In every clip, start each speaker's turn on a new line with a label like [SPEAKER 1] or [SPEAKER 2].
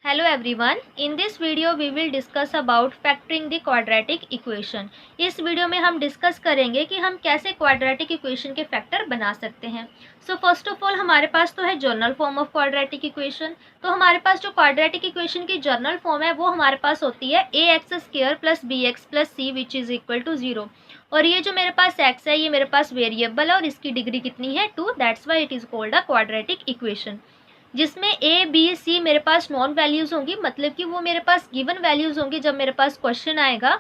[SPEAKER 1] Hello everyone. In this video we will discuss about factoring the quadratic equation. इस video में हम discuss करेंगे कि हम कैसे क्वाड्रेटिक इक्वेशन के फैक्टर बना सकते हैं. सो फर्स्ट ऑफ ऑल हमारे पास तो है general form of quadratic equation. तो हमारे पास जो क्वाड्रेटिक इक्वेशन की जर्नल फॉर्म है वो हमारे पास होती है ax² plus bx plus c which is equal to 0. और ये जो मेरे पास x है ये मेरे पास वेरिएबल है और इसकी डिग्री कितनी है 2. That's why it is called a quadratic equation, जिसमें ए बी सी मेरे पास नॉन वैल्यूज़ होंगी, मतलब कि वो मेरे पास गिवन वैल्यूज़ होंगी जब मेरे पास क्वेश्चन आएगा.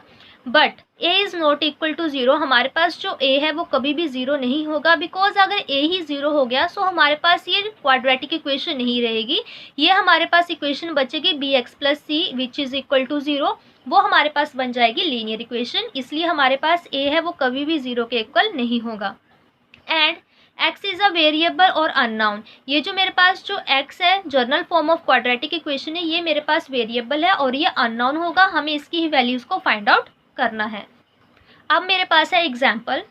[SPEAKER 1] But a is not equal to 0. हमारे पास जो ए है वो कभी भी 0 नहीं होगा, बिकॉज अगर ए ही 0 हो गया सो हमारे पास ये क्वाड्रेटिक इक्वेशन नहीं रहेगी. ये हमारे पास इक्वेशन बचेगी b x plus c which is equal to 0. वो हमारे पास बन जाएगी लीनियर इक्वेशन. इसलिए हमारे पास ए है वो कभी भी 0 के इक्वल नहीं होगा. And x is a variable और अननाउन. ये जो मेरे पास जो x है general form of quadratic equation है ये मेरे पास वेरिएबल है और ये अननाउन होगा. हमें इसकी ही वैल्यूज़ को फाइंड आउट करना है. अब मेरे पास है example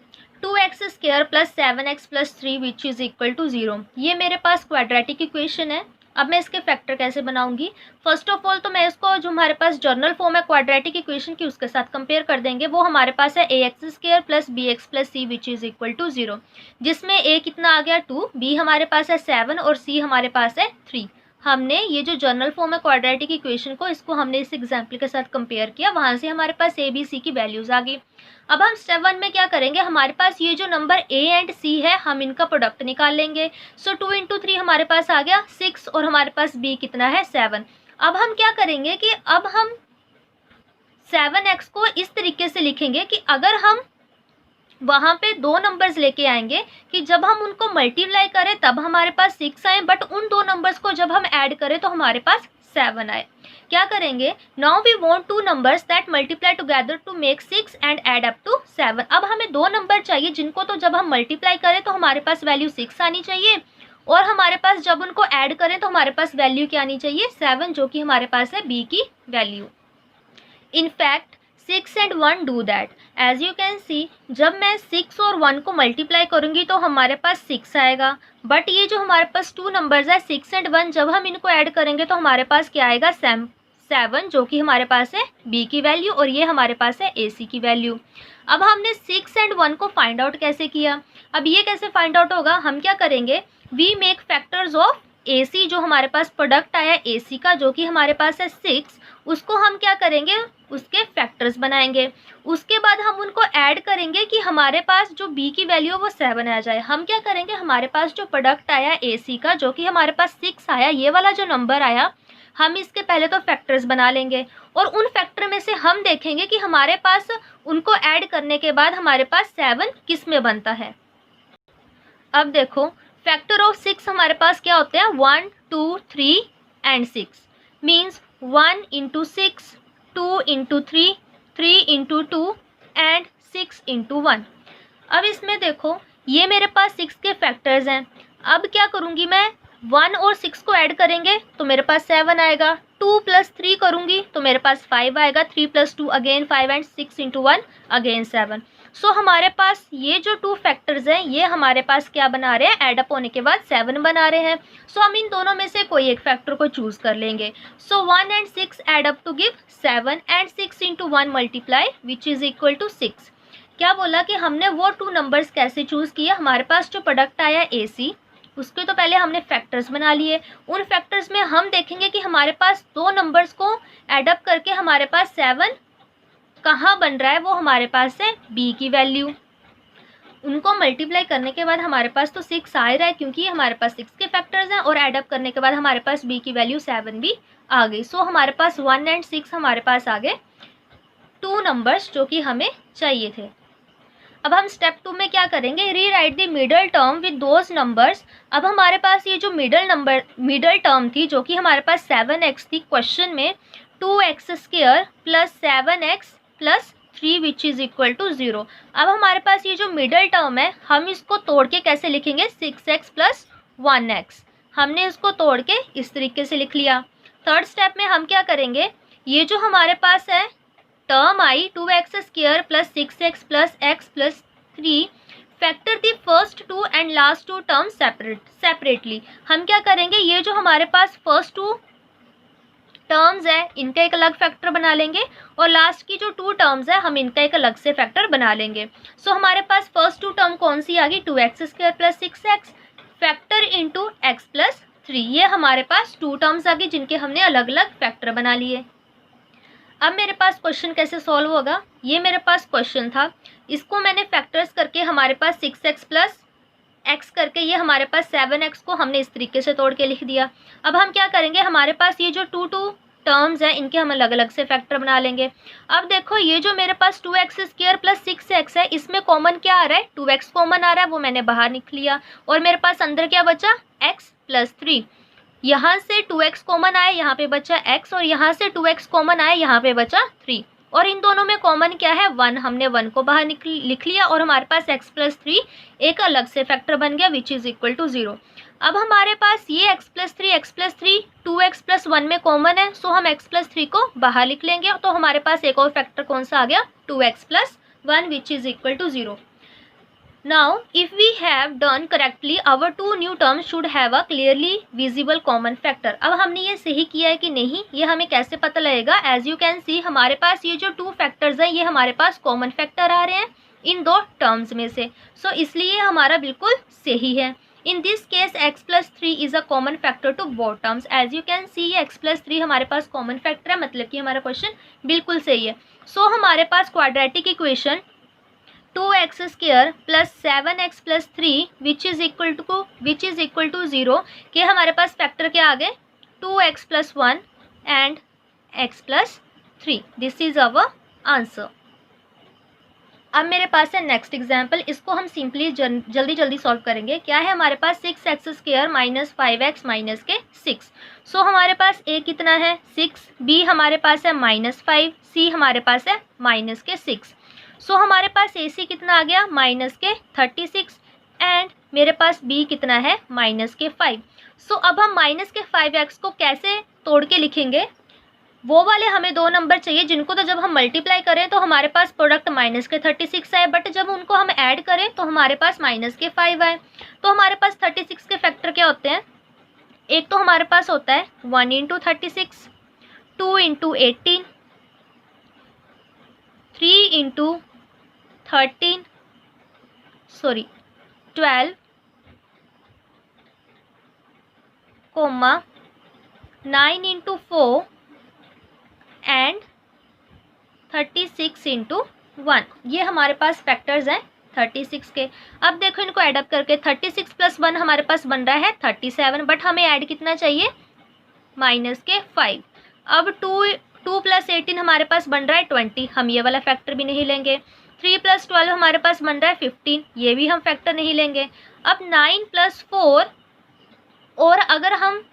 [SPEAKER 1] 2x² plus 7x plus 3 which is equal to 0. ये मेरे पास क्वाड्रेटिक इक्वेशन है. अब मैं इसके फैक्टर कैसे बनाऊंगी? फर्स्ट ऑफ ऑल तो मैं इसको जो हमारे पास जर्नल फॉर्म है क्वाड्रेटिक इक्वेशन की उसके साथ कंपेयर कर देंगे. वो हमारे पास है ax² plus bx plus c which is equal to 0, जिसमें a कितना आ गया 2, b हमारे पास है 7 और c हमारे पास है 3. हमने ये जो जर्नल फॉर्म है क्वाड्रेटिक इक्वेशन को इसको हमने इस एग्जाम्पल के साथ कंपेयर किया, वहाँ से हमारे पास a b c की वैल्यूज़ आ गई. अब हम स्टेप 1 में क्या करेंगे, हमारे पास ये जो नंबर a एंड c है हम इनका प्रोडक्ट निकाल लेंगे. सो 2 इंटू 3 हमारे पास आ गया 6 और हमारे पास b कितना है 7. अब हम क्या करेंगे कि अब हम 7x को इस तरीके से लिखेंगे कि अगर हम वहाँ पे दो नंबर्स लेके आएंगे कि जब हम उनको मल्टीप्लाई करें तब हमारे पास 6 आए, बट उन दो नंबर्स को जब हम ऐड करें तो हमारे पास 7 आए. क्या करेंगे, now we want to numbers that multiply together to make 6 and add up to 7. अब हमें दो नंबर चाहिए जिनको तो जब हम मल्टीप्लाई करें तो हमारे पास वैल्यू 6 आनी चाहिए और हमारे पास जब उनको ऐड करें तो हमारे पास वैल्यू क्या आनी चाहिए 7, जो कि हमारे पास है b की value. In fact 6 and 1 do that. As you can see जब मैं 6 और 1 को मल्टीप्लाई करूंगी तो हमारे पास 6 आएगा, बट ये जो हमारे पास टू नंबर्स है 6 एंड 1 जब हम इनको ऐड करेंगे तो हमारे पास क्या आएगा 7, जो कि हमारे पास है b की वैल्यू और ये हमारे पास है ac की वैल्यू. अब हमने 6 एंड 1 को फाइंड आउट कैसे किया? अब ये कैसे फाइंड आउट होगा, हम क्या करेंगे, we make factors of ac. जो हमारे पास प्रोडक्ट आया ac का जो कि हमारे पास है 6, उसको हम क्या करेंगे, उसके फैक्टर्स बनाएंगे. उसके बाद हम उनको ऐड करेंगे कि हमारे पास जो b की वैल्यू है वो 7 आ जाए. हम क्या करेंगे, हमारे पास जो प्रोडक्ट आया ac का जो कि हमारे पास 6 आया, ये वाला जो नंबर आया हम इसके पहले तो फैक्टर्स बना लेंगे और उन फैक्टर में से हम देखेंगे कि हमारे पास उनको ऐड करने के बाद हमारे पास 7 किस में बनता है. अब देखो फैक्टर ऑफ 6 हमारे पास क्या होते हैं 1 2 3 and 6. Means 1 into 6, 2 into 3, 3 into 2 and 6 into 1. अब इसमें देखो ये मेरे पास 6 के फैक्टर्स हैं. अब क्या करूँगी मैं, 1 और 6 को ऐड करेंगे तो मेरे पास 7 आएगा. 2 प्लस 3 करूँगी तो मेरे पास 5 आएगा. 3 plus 2 again 5 and 6 into 1 again 7. सो हमारे पास ये जो टू फैक्टर्स हैं ये हमारे पास क्या बना रहे हैं, ऐड अप होने के बाद 7 बना रहे हैं. सो हम इन दोनों में से कोई एक फैक्टर को चूज कर लेंगे. So 1 and 6 add up to give 7 and 6 into 1 multiply which is equal to 6. क्या बोला कि हमने वो टू नंबर्स कैसे चूज किए, हमारे पास जो प्रोडक्ट आया AC उसके तो पहले हमने फैक्टर्स बना लिए. उन फैक्टर्स में हम देखेंगे कि हमारे पास दो नंबर्स को ऐड अप करके हमारे पास 7 कहाँ बन रहा है, वो हमारे पास है b की वैल्यू. उनको मल्टीप्लाई करने के बाद हमारे पास तो 6 आ रहा है क्योंकि हमारे पास 6 के फैक्टर्स हैं और ऐड अप करने के बाद हमारे पास b की वैल्यू 7 भी आ गई. सो हमारे पास 1 एंड 6 हमारे पास आ गए टू नंबर्स जो कि हमें चाहिए थे. अब हम स्टेप 2 में क्या करेंगे, री right the middle term with those numbers. अब हमारे पास ये जो मिडल टर्म थी जो कि हमारे पास 7x थी, क्वेश्चन में 2x² plus 7x plus 3 which is equal to 0. अब हमारे पास ये जो मिडल टर्म है हम इसको तोड़ के कैसे लिखेंगे, 6x प्लस 1x. हमने इसको तोड़ के इस तरीके से लिख लिया. थर्ड स्टेप में हम क्या करेंगे, ये जो हमारे पास है term I 2x² plus 6x plus x plus 3, factor the first two and last two term separately. हम क्या करेंगे, ये जो हमारे पास फर्स्ट टू टर्म्स है इनका एक अलग फैक्टर बना लेंगे और लास्ट की जो 2 टर्म्स है हम इनका एक अलग से फैक्टर बना लेंगे। सो हमारे पास फर्स्ट 2 टर्म कौन सी आ गई, 2x² plus 6x factor into x plus 3। ये हमारे पास 2 टर्म्स आ गई जिनके हमने अलग अलग फैक्टर बना लिए। अब मेरे पास क्वेश्चन कैसे सॉल्व होगा, ये मेरे पास क्वेश्चन था, इसको मैंने फैक्टर्स करके हमारे पास 6x प्लस x करके ये हमारे पास 7x को हमने इस तरीके से तोड़ के लिख दिया। अब हम क्या करेंगे, हमारे पास ये जो 2 टर्म्स हैं इनके हम अलग अलग से फैक्टर बना लेंगे। अब देखो ये जो मेरे पास 2x² प्लस 6x है इसमें कॉमन क्या आ रहा है, 2x कॉमन आ रहा है, वो मैंने बाहर निकाल लिया और मेरे पास अंदर क्या बचा, x प्लस 3। यहाँ से 2x कॉमन आया, यहाँ पे बचा x और यहाँ से 2x कॉमन आया, यहाँ पे बचा 3 और इन दोनों में कॉमन क्या है, 1। हमने 1 को बाहर लिख लिया और हमारे पास x प्लस 3 एक अलग से फैक्टर बन गया विच इज़ इक्वल टू 0। अब हमारे पास ये x प्लस 3 2x प्लस 1 में कॉमन है, सो हम x प्लस 3 को बाहर लिख लेंगे तो हमारे पास एक और फैक्टर कौन सा आ गया, 2x plus 1 which is equal to 0। Now, if we have done correctly, our 2 new terms should have a clearly visible common factor। अब हमने ये सही किया है कि नहीं, ये हमें कैसे पता लगेगा, एज यू कैन सी हमारे पास ये जो 2 फैक्टर्स हैं ये हमारे पास कॉमन फैक्टर आ रहे हैं इन 2 टर्म्स में से, सो इसलिए हमारा बिल्कुल सही है। In this case x plus 3 is a common factor to both terms. As you can see ये x प्लस 3 हमारे पास कॉमन फैक्टर है, मतलब कि हमारा क्वेश्चन बिल्कुल सही है। सो हमारे पास quadratic equation 2x² plus 7x plus 3 which is equal to 0 के हमारे पास फैक्टर क्या आ गए, 2x plus 1 and x plus 3। This is our answer. अब मेरे पास है नेक्स्ट एग्जाम्पल, इसको हम सिंपली जल्दी सॉल्व करेंगे। क्या है हमारे पास, 6x² माइनस 5x माइनस के 6। सो हमारे पास a कितना है 6, b हमारे पास है -5, c हमारे पास है माइनस के 6। सो हमारे पास AC कितना आ गया, माइनस के 36 एंड मेरे पास B कितना है, माइनस के 5। सो अब हम माइनस के 5x को कैसे तोड़ के लिखेंगे, वो वाले हमें 2 नंबर चाहिए जिनको तो जब हम मल्टीप्लाई करें तो हमारे पास प्रोडक्ट माइनस के 36 आए, बट जब उनको हम ऐड करें तो हमारे पास माइनस के 5 आए। तो हमारे पास 36 के फैक्टर क्या होते हैं, एक तो हमारे पास होता है 1 into 36, 2 into 18, 3 into 12 comma 9 into 4 and 36 into 1। ये हमारे पास फैक्टर्स हैं 36 के। अब देखो इनको ऐडअप करके 36 प्लस 1 हमारे पास बन रहा है 37, बट हमें ऐड कितना चाहिए, माइनस के 5। अब 2 प्लस 18 हमारे पास बन रहा है 20, हम ये वाला फैक्टर भी नहीं लेंगे। 3 प्लस 12 हमारे पास बन रहा है 15, ये भी हम फैक्टर नहीं लेंगे। अब 9 प्लस 4 और अगर हम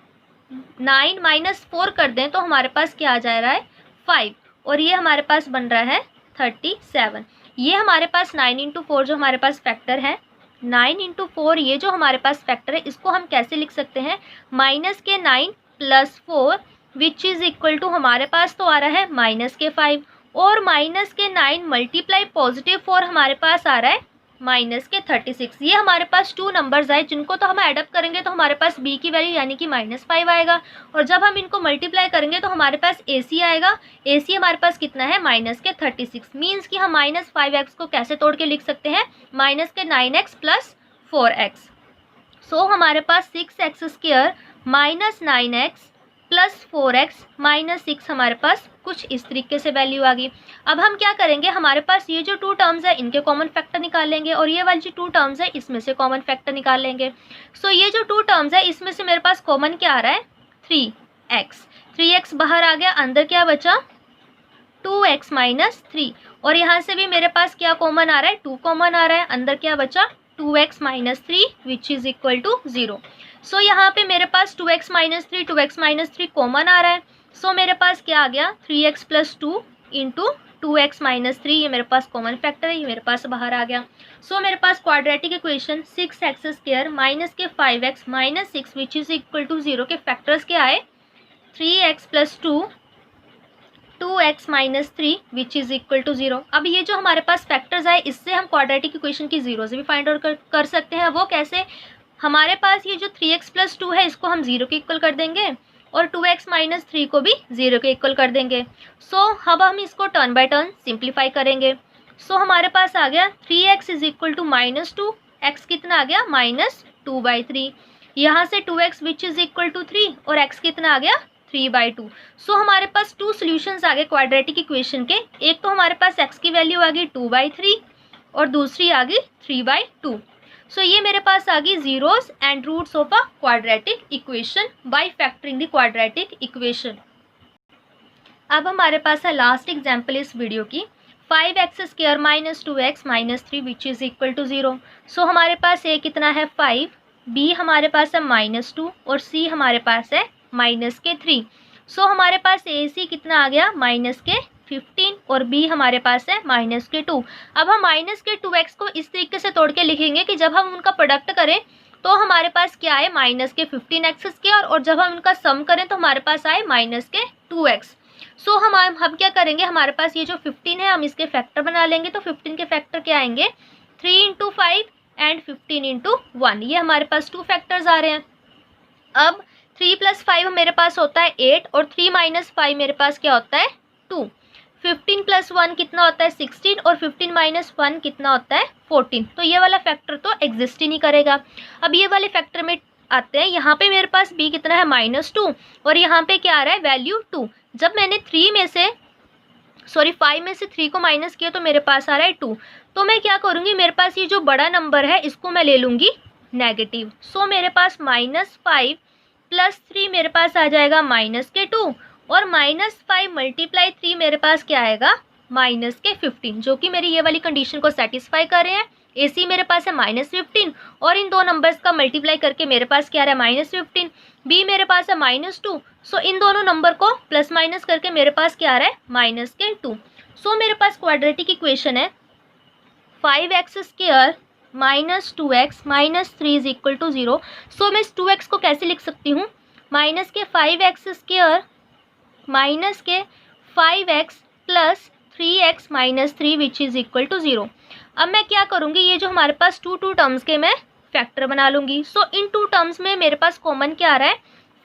[SPEAKER 1] 9 माइनस 4 कर दें तो हमारे पास क्या आ जा रहा है 5 और ये हमारे पास बन रहा है 37। ये हमारे पास 9 इंटू 4 जो हमारे पास फैक्टर है, 9 इंटू 4 ये जो हमारे पास फैक्टर है इसको हम कैसे लिख सकते हैं, माइनस के 9 plus 4 which is equal to हमारे पास तो आ रहा है माइनस के 5 और माइनस के 9 मल्टीप्लाई पॉजिटिव 4 हमारे पास आ रहा है माइनस के 36। ये हमारे पास 2 नंबर्स आए जिनको तो हम ऐडअप करेंगे तो हमारे पास b की वैल्यू यानी कि -5 आएगा और जब हम इनको मल्टीप्लाई करेंगे तो हमारे पास ac आएगा। ac हमारे पास कितना है, माइनस के 36। मीन्स कि हम -5x को कैसे तोड़ के लिख सकते हैं, माइनस के 9x प्लस 4x। सो हमारे पास 6x² minus 9x plus 4x minus 6 हमारे पास कुछ इस तरीके से वैल्यू आ गई। अब हम क्या करेंगे, हमारे पास ये जो 2 टर्म्स है इनके कॉमन फैक्टर निकाल लेंगे और ये वाली जो 2 टर्म्स है इसमें से कॉमन फैक्टर निकाल लेंगे। सो ये जो 2 टर्म्स है इसमें से मेरे पास कॉमन क्या आ रहा है, 3x बाहर आ गया, अंदर क्या बचा 2x माइनस 3 और यहाँ से भी मेरे पास क्या कॉमन आ रहा है, 2 कॉमन आ रहा है, अंदर क्या बचा 2x minus 3 which is equal to 0। So यहाँ पे मेरे पास 2x माइनस 3 कॉमन आ रहा है। सो मेरे पास क्या आ गया, 3x plus 2 into 2x minus 3, ये मेरे पास कॉमन फैक्टर है, ये मेरे पास बाहर आ गया। सो मेरे पास क्वाड्रेटिक इक्वेशन 6x² माइनस के 5x minus 6 which is equal to 0 के फैक्टर्स क्या आए, 3x plus 2 2x minus 3 which is equal to 0। अब ये जो हमारे पास फैक्टर्स आए इससे हम क्वाड्रेटिक इक्वेशन की जीरो से भी फाइंड आउट कर सकते हैं। वो कैसे, हमारे पास ये जो 3x प्लस 2 है इसको हम 0 के इक्वल कर देंगे और 2x माइनस 3 को भी 0 के इक्वल कर देंगे। सो अब हम इसको टर्न बाय टर्न सिंप्लीफाई करेंगे। सो हमारे पास आ गया 3x is equal to -2, x कितना आ गया -2/3। यहाँ से 2x which is equal to 3 और x कितना आ गया 3/2। सो हमारे पास 2 सॉल्यूशंस आ गए क्वाड्रेटिक इक्वेशन के। एक तो हमारे पास x की वैल्यू आ गई 2/3 और दूसरी आ गई 3/2। सो ये मेरे पास आ गई zeros and roots of a quadratic equation by factoring the quadratic equation. अब हमारे पास है लास्ट एग्जाम्पल इस वीडियो की, 5x square minus 2x minus 3 which is equal to 0। So हमारे पास a कितना है 5, b हमारे पास है -2 और c हमारे पास है -3। सो हमारे पास a c कितना आ गया -15 और b हमारे पास है -2। अब हम -2x को इस तरीके से तोड़ के लिखेंगे कि जब हम उनका प्रोडक्ट करें तो हमारे पास क्या आए -15x स्क्वायर और जब हम उनका सम करें तो हमारे पास आए -2x। सो हम क्या करेंगे, हमारे पास ये जो 15 है हम इसके फैक्टर बना लेंगे। तो 15 के फैक्टर क्या आएंगे 3 × 5 एंड 15 × 1, ये हमारे पास 2 फैक्टर्स आ रहे हैं। अब 3 + 5 मेरे पास होता है 8 और 3 - 5 मेरे पास क्या होता है 2। 15 + 1 कितना होता है 16 और 15 - 1 कितना होता है 14। तो ये वाला फैक्टर तो एग्जिस्ट ही नहीं करेगा। अब ये वाले फैक्टर में आते हैं, यहाँ पे मेरे पास b कितना है -2 और यहाँ पे क्या आ रहा है वैल्यू 2। जब मैंने 5 में से 3 को माइनस किया तो मेरे पास आ रहा है 2। तो मैं क्या करूँगी, मेरे पास ये जो बड़ा नंबर है इसको मैं ले लूँगी नेगेटिव। सो मेरे पास -5 + 3 मेरे पास आ जाएगा -2 और -5 × 3 मेरे पास क्या आएगा -15, जो कि मेरी ये वाली कंडीशन को सेटिस्फाई कर रहे हैं। AC मेरे पास है -15 और इन दो नंबर्स का मल्टीप्लाई करके मेरे पास क्या आ रहा है -15, B मेरे पास है -2। सो इन दोनों नंबर को प्लस माइनस करके मेरे पास क्या आ रहा है -2। सो मेरे पास क्वाड्रेटिक इक्वेशन है 5x square -2x -3 is equal to 0। So मैं इस 2x को कैसे लिख सकती हूँ, -5x square -5x + 3x - 3 which is equal to 0। अब मैं क्या करूँगी, ये जो हमारे पास 2 टर्म्स के मैं फैक्टर बना लूँगी। सो इन 2 टर्म्स में मेरे पास कॉमन क्या आ रहा है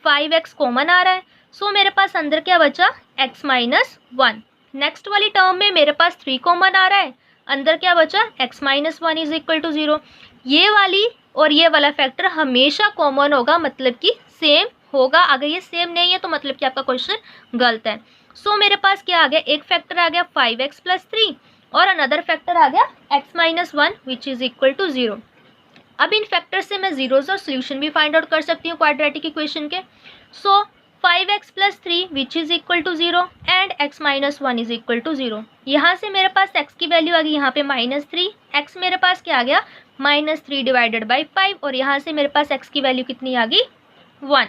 [SPEAKER 1] 5x कॉमन आ रहा है। सो मेरे पास अंदर क्या बचा x - 1। नेक्स्ट वाली टर्म में मेरे पास 3 कॉमन आ रहा है, अंदर क्या बचा x - 1 इज इक्वल टू 0। ये वाली और ये वाला फैक्टर हमेशा कॉमन होगा, मतलब कि सेम होगा। अगर ये सेम नहीं है तो मतलब कि आपका क्वेश्चन गलत है। सो मेरे पास क्या आ गया, एक फैक्टर आ गया 5x + 3 और अनदर फैक्टर आ गया x - 1 which is equal to 0। अब इन फैक्टर से मैं जीरोज और सोल्यूशन भी फाइंड आउट कर सकती हूँ क्वाड्रेटिक इक्वेशन के। So 5x + 3 which is equal to 0 and x - 1 is equal to 0। यहाँ से मेरे पास x की वैल्यू आ गई यहाँ पे -3, x मेरे पास क्या आ गया -3/5 और यहाँ से मेरे पास x की वैल्यू कितनी आ गई 1।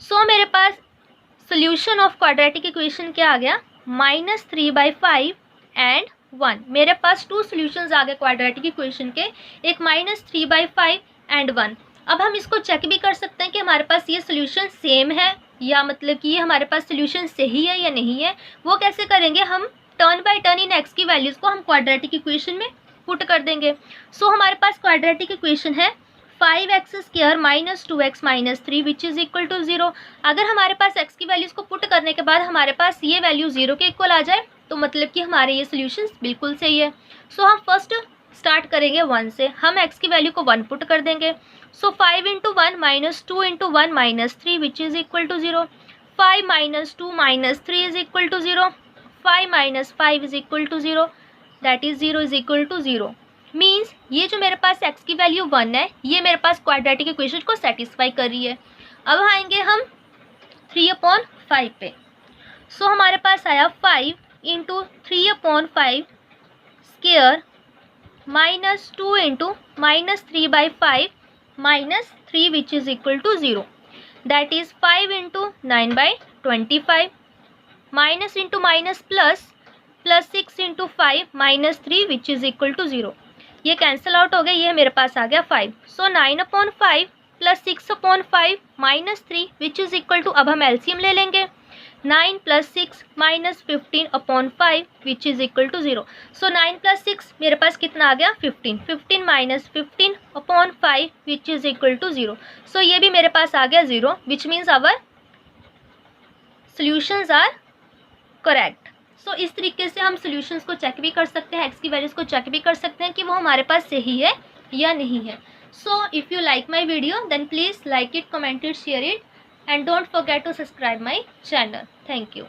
[SPEAKER 1] सो मेरे पास सोल्यूशन ऑफ क्वाड्रेटिक इक्वेशन क्या आ गया -3/5 एंड 1। मेरे पास 2 सॉल्यूशंस आ गए क्वाड्रेटिक इक्वेशन के, एक -3/5 एंड 1। अब हम इसको चेक भी कर सकते हैं कि हमारे पास ये सोल्यूशन सेम है या मतलब कि ये हमारे पास सोल्यूशन सही है या नहीं है। वो कैसे करेंगे, हम turn by turn in x की वैल्यूज़ को हम क्वाड्रेटिक इक्वेशन में पुट कर देंगे। सो हमारे पास क्वाड्रेटिक इक्वेशन है 5x square -2x - 3 which is equal to 0। अगर हमारे पास x की वैल्यूज़ को पुट करने के बाद हमारे पास ये वैल्यू 0 के इक्वल आ जाए तो मतलब कि हमारे ये सोल्यूशन बिल्कुल सही है। सो हम फर्स्ट स्टार्ट करेंगे 1 से, हम x की वैल्यू को 1 पुट कर देंगे। So 5 × 1 -2 × 1 -3 which is equal to 0। 5 - 2 - 3 is equal to 0। 5 - 5 is equal to 0, that is 0 is equal to 0। Means ये जो मेरे पास x की वैल्यू 1 है ये मेरे पास क्वाड्रेटिक इक्वेशन को सेटिस्फाई कर रही है। अब आएंगे हम 3/5 पे। सो हमारे पास आया 5 × 3/5 square -2 × -3/5 -3 which is equal to 0, that is 5 × 9/25 minus into minus plus 6 × 5 -3 which is equal to 0। ये कैंसिल आउट हो गया, ये मेरे पास आ गया 5। So 9/5 + 6/5 -3 which is equal to, अब हम एलसीएम ले लेंगे, 9 + 6 -15/5 which is equal to 0। So 9 + 6 मेरे पास कितना आ गया 15, 15 - 15/5 which is equal to 0। So ये भी मेरे पास आ गया 0 which means our solutions are correct. So इस तरीके से हम सॉल्यूशंस को चेक भी कर सकते हैं, एक्स की वैल्यूज़ को चेक भी कर सकते हैं कि वो हमारे पास सही है या नहीं है। So if you like my video then please like it, comment it, share it, and don't forget to subscribe my channel. Thank you.